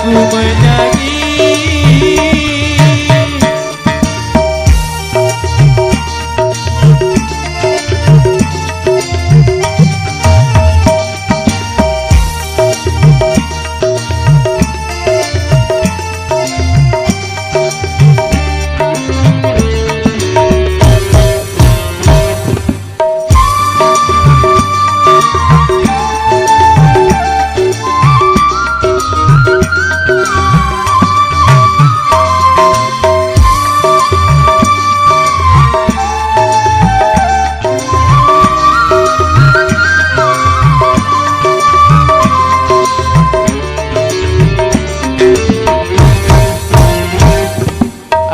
aku menyanyi.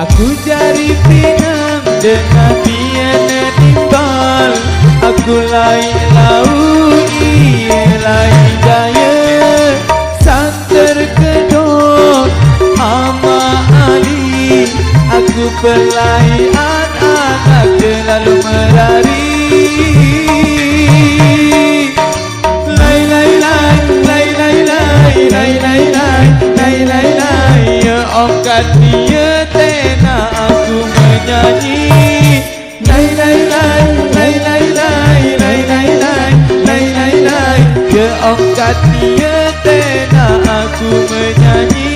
Aku cari pinang dengan tiada timbal. Aku lain laut, ia lain daya. Santer kedok Ama Ali. Aku perlahan anak terlalu merari. Lai lai lai, lai lai lai, lai lai lai, lai lai lai. Ya angkat dia tena aku menyanyi. Lai lai lai, lai lai lai, lai lai lai, lai lai lai. Ya angkat dia tena aku menyanyi.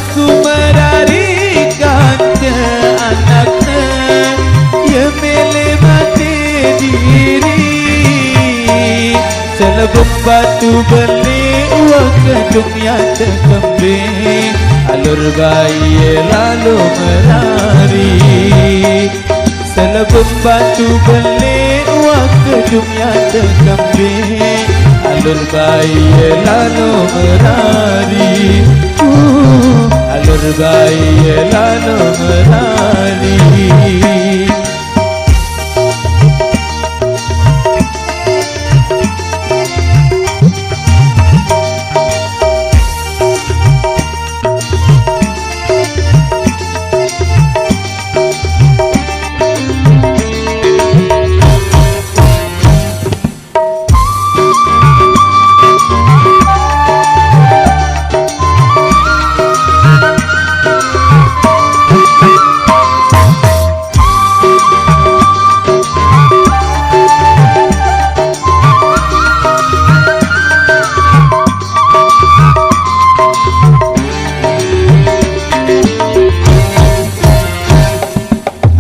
Aku merarikan dia anaknya, ia milih mati diri. Selebut batu beli uang ke dunia terkembing. Alur bayi lalu merari. Selebut batu beli uang ke dunia terkembing. Alur bayi lalu merari. Alur bayi lalu merari.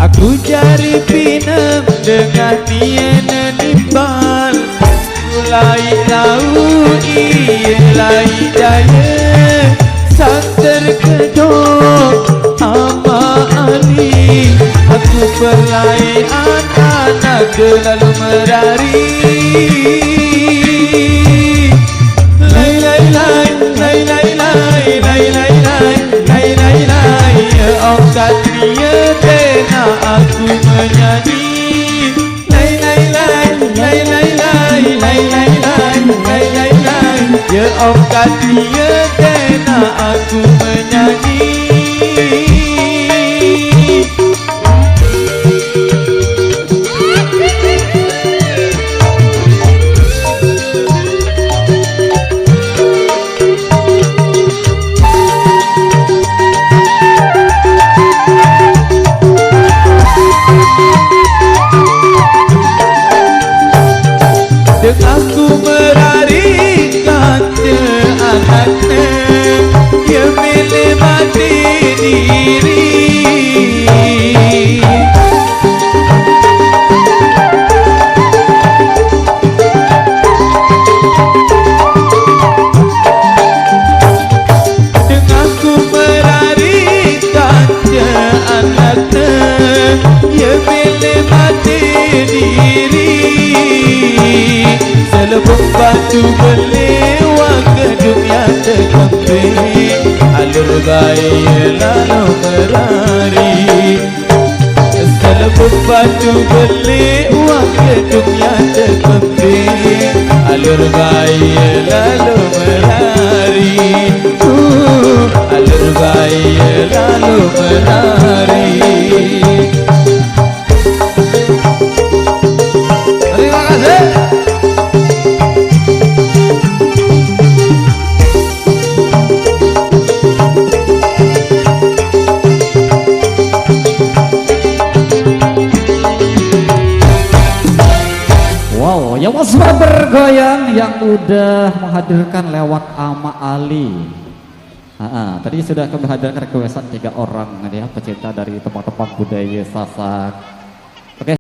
Aku cari pinam dengan tiada timbal. Mulai laut, ia lain daya. Santer kedok Ama Ali. Aku perlahan anak terlalu merari. Lai lai lai, lai lai lai, lai lai lai, lai lai lai. Ya angkat dia tena aku menyanyi. Lai lai lai, lai lai lai, lai lai lai, lai lai lai. Ya angkat dia tena aku menyanyi. Aku merarikan dia anaknya, dia milih mati Selebung batu berlewat gedung yang terkemping, alur gaya lalu berlari. Selebung batu berlewat gedung yang terkemping, alur gaya lalu berlari. Alur gaya lalu berlari. Terima kasih. Wow, yang mau bergoyang yang udah menghadirkan lewat Ama Ali. Tadi sudah kami hadirkan requestan 3 orang ya, pecinta dari tempat-tempat budaya Sasak.